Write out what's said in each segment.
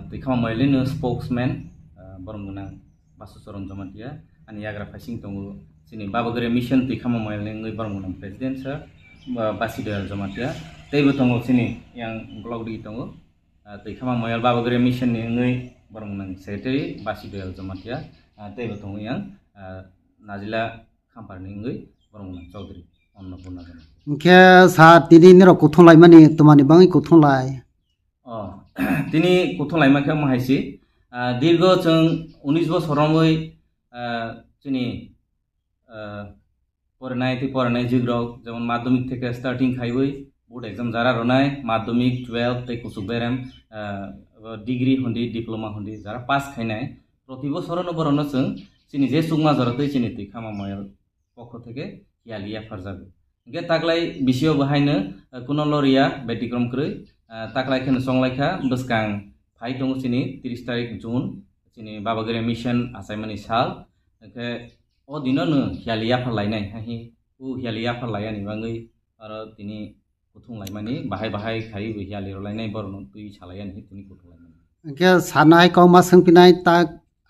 tui khama moyal no spokesman borong gunang Basusaron Jamatia and Yagra Passing Tongu sini Babagare mission tui khama moyal ngui borong gunang president sir Basidoyal Jamatia teibo tongu sini yang glogdi tongu tui khama moyal Babagare mission ni ngui borong gunang secretary Basidoyal Jamatia teibo tongu yang Nazila Kamparni ngui borong gunang Chaudhary Annapurna Jana ke sa tini nero kuthong lai mani tumani bangi kuthong lai তিনি কোথাও লাইমাকে মাহাইছি দীর্ঘ जों 19 বছরমই চিনি পড়ানাই জিগ্রক যেমন মাধ্যমিক থেকে starting খাইবই board exam যারা রনাই মাধ্যমিক 12 তে কুসুক বেরাম ডিগ্রি হন্দি ডিপ্লোমা হন্দি যারা পাস খাইনাই প্রতি বছরনো বরনো जों চিনি যে সুগমা জরতে চিনি তি খামা ময়ল পক্ষ থেকে ইয়ালিয়া ফারজাবে গে তাকলাই বিসিও বাহাইনো কোন লরিয়া ব্যতিক্রম করে তাকলাই খেন সংলাইখা বসকাং ফাই দङ চিনি 30 তারিখ জুন চিনি বাবাগরে মিশন আসাইমানি সাল কে ও দিননো হিয়ালিয়া ফালাইনাই হাহি उ हियालिया फालायानि बाङै आरो तिनि कुथुंलाइमानि बाहाय खाइ हियालि रलायनाय बरन तुइ सालायानि तिनि कुथुंलाइमानि के सानाय कौमा सोंपिनाय ता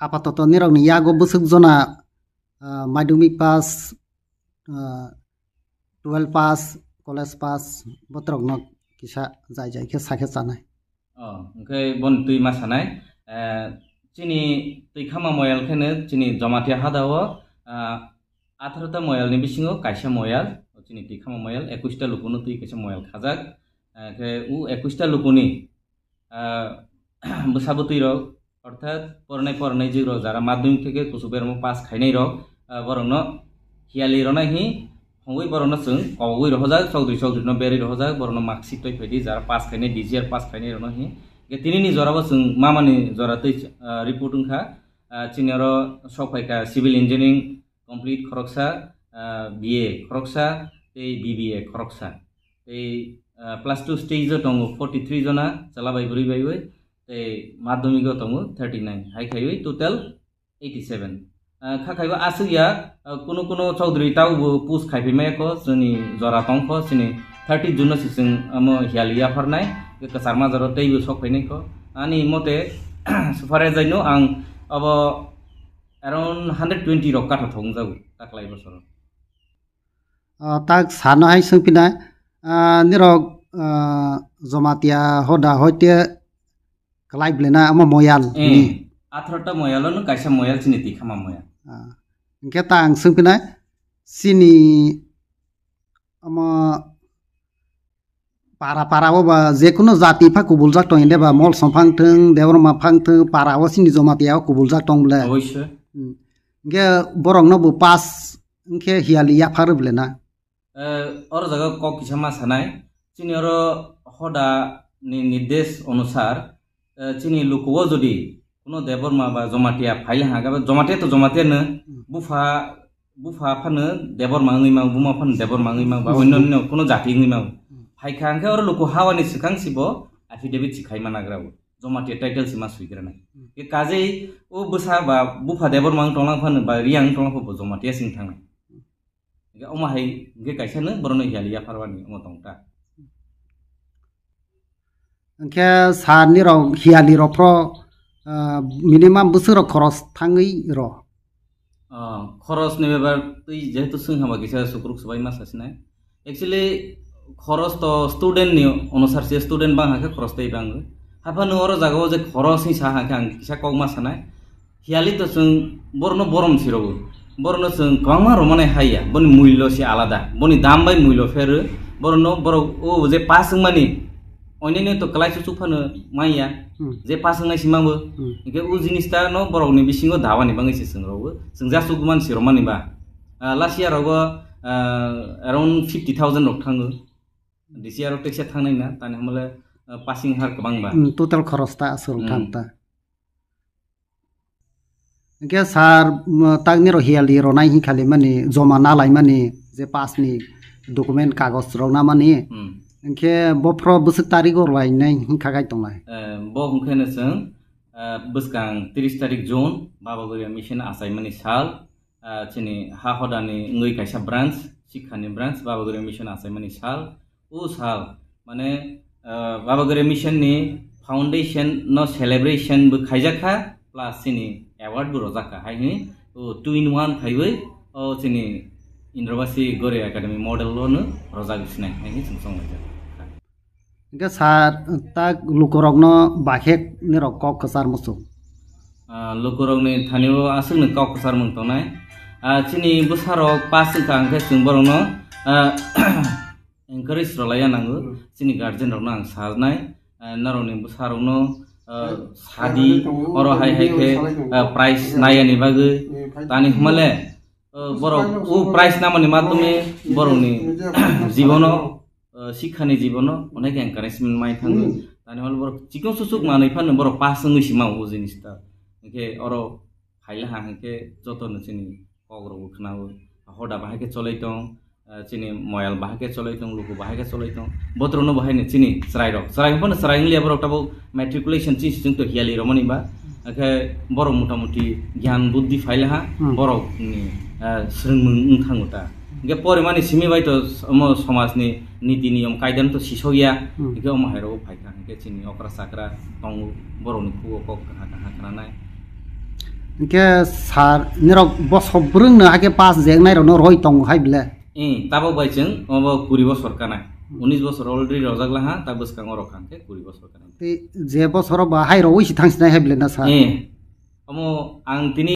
आपातत निरगनि यागो बुसुक जना माध्यमिक पास 12 पास कलेज पास बत्रगन किसा जाय के साखे जानाय ओंखाय बन तुइ मा सानाय चिनि तुइ खामा मयाल खेने चिनि जमाथिया हादाव 18টা ময়ালनि बिसिङाव कायसा मयाल चिनि तुइ खामा मयाल 21টা लुकुनो तुइ कायसा मयाल खाजाक के उ 21टा लुकुनि बसाबतुइ रक अर्थात परनाय जिरो जारा माध्यमिक থেকে कुसुबेरमो पास खाइनाय रक बरनो हियालि रनाय हि हंगै बरनो जों कवै रहजाक चौधरी न बेरि रहजाक बरनो मार्कशीट तय फैदि जारा पास खाइनाय डिजिआर पास खाइनाय रनो हि के तिनिनि जराबो जों मामानि जरा तै रिपोर्टिं खा चिनिरो सफायका सिविल इंजिनियरिंग complete खरकसा BA खरकसा ते BBA खरकसा ते प्लस 2 स्टेज दङ 43 जना चलाबाय बुरैबायबो ते माध्यमिक दङ 39 हाइ खाइबै टोटल 87 खाखाइबो आसुया कुनो चौधरी ताउबो पुस खाइफैमायको जोंनि जरा तंखो सिनि 30 जुन सिसिं अमो हियालिया फरनाय के सारमा जरा तैबो सकफैनायको अनि मते सुफारे जाइनो आं अब around 120 rok kata thong jau taklai bosor tak sanai sungpinai nirok jomatia hoda hoite kalai blena ama moyal ni 18ta moyal no kaisa moyal chini ti khama moyal ke tang sungpinai sini ama para ba jekono jati pha kubuljak tong inde ba mol somphang thung deborma phang thung para o sini jomatia kubuljak tong bla obosho गे borong no bu pas ke hiali ya faru blena और जगह को किछमा सानाय चिनि और होदा नि निर्देश अनुसार चिनि लुकुओ जदि कोनो देबरमा बा जमाटिया फाइल हागा जमाटिया तो जमाटिया न बुफा फानो देबरमा ngैमा बुमा फानो देबरमा ngैमा बा अन्य कोनो जाति ngैमा फाइखांखे और लुकु हावानि सिखांसिबो एफिडेविट सिखाइमा नाग्राबो जमाटिया टाइटल सिमा सुइग्रानाय के काजै ओ बसा बा बुफा देबर मांग टंलां फानो बा रियां टंलां फो जमाटिया सिं थांनाय के अमाहाय के कायसानो बरनो हियालिया फारवानि अमा तंटा के सानि र हियालि र प्र मिनिमाम बोसोर खरस थाङै र खरस नेबेबार तै जेहेतु सोंहाबा गेसा सुक्रुक सबाय मासासिनाय एक्चुअली खरस तो स्टूडेंट नि अनुसार से स्टूडेंट बां हाके खरस तै बाङो हाफानो और जागाव जे खरस हि साहा के आं किसा कौमा सानाय हियालि तो जों बरनो बरम सिरबो बरनो जों गोबां रमानाय हाया बनि मूल्य से आलादा बनि दाम बाय मूल्य फेर बरनो बर ओ जे पास मानि अन्यने तो क्लास सुफानो माइया जे पास नाय सिमाबो के उ जिनिसटा न बरनि बिसिङो दावानि बाङैसे सोंरावबो जों जासु गुमान सिरमानि बा लास्ट इयारावबो अराउंड 50,000 रक थाङो दिस इयाराव टेक्स थांनाय ना तानि हमले पासिं हार गोबां बा टोटल खरसता असुर थांता के सार तागनि र हियालि रनाय हि खालि माने जमा नालाय माने जे पासनि डकुमेन्ट कागज रना माने के बफ्र बुसुक तारिख रलायनाय हि खागाय तंलाय बो हुंखेनो जों बुसकां 30 तारिख जून बाबागुरिया मिशन आसायमानि साल चिनि हा हदानि ngै कायसा ब्रांच शिक्षानि ब्रांच बाबागुरिया मिशन आसायमानि साल उ साल माने बाबागुरिया मिशन नि फाउंडेशन नो सेलिब्रेशन बो खाइजाखा प्लस सिनि अवार्ड बो रजाखा हाइनि 2-in-1 खाइबै ओ सिनि इंद्रवासी गोरे एकेडमी मॉडल लोनो रजागसिनाय हाइनि संसंनाय के सार ता लुकरगनो बाखेक निरक कक कसार मसु लुकरगनि थानियो आसुलनो कक कसार मंतनाय चिनि बुसारक पास का अंके सुंबरनो एनकारेज रलाया नांगो चिनि गार्जियन रनो आं साजनाय नारनि बुसारनो सादी और हाय हाय के प्राइस नायानि बागै तानि हमले बर उ प्राइस नामनि माध्यमे बरनि जीवनो शिक्षानि जीवनो अनेक एनकारेजमेन्ट माइ थाङो तानि हल बर चिकन सुसुक मानै फानो बर पास ngैसि मावो जिनिसता के और फाइला हांके जतन चिनि कग्रबो खनाबो हडा बाहाके चलाइतों चिनि मयाल बाहाके चलाइतों लुकु बाहाके चलाइतों बत्रनो बाहायने चिनि सराय पण सराय लिया बर टाबो मैट्रिकुलेशन चि जों तो हियाली रमनि बा आखे बर मोटामोटी ज्ञान बुद्धि फाइला हा बर नि स्रोंमों थांगोता के परिमानि सिमि बायतो समाजनि नीति नियम कायदान तो सिसगिया इखौ माहायरो फाइका के चिनि अकरा साकरा दं बरनि खुव कक हाखानाय के सार निरक बसब्रोंनो हाके पास जेंनाय रनो रय तंग हाइबले ताबो बायजों माबा 20 बছর कानाय 19 বছর अलरेडी रजागला हा ता बसकां रखांके 20 বছর कानाय जे बसर बाहाय रवैसि थांसिनाय हाइबले ना सार अमो आं तिनि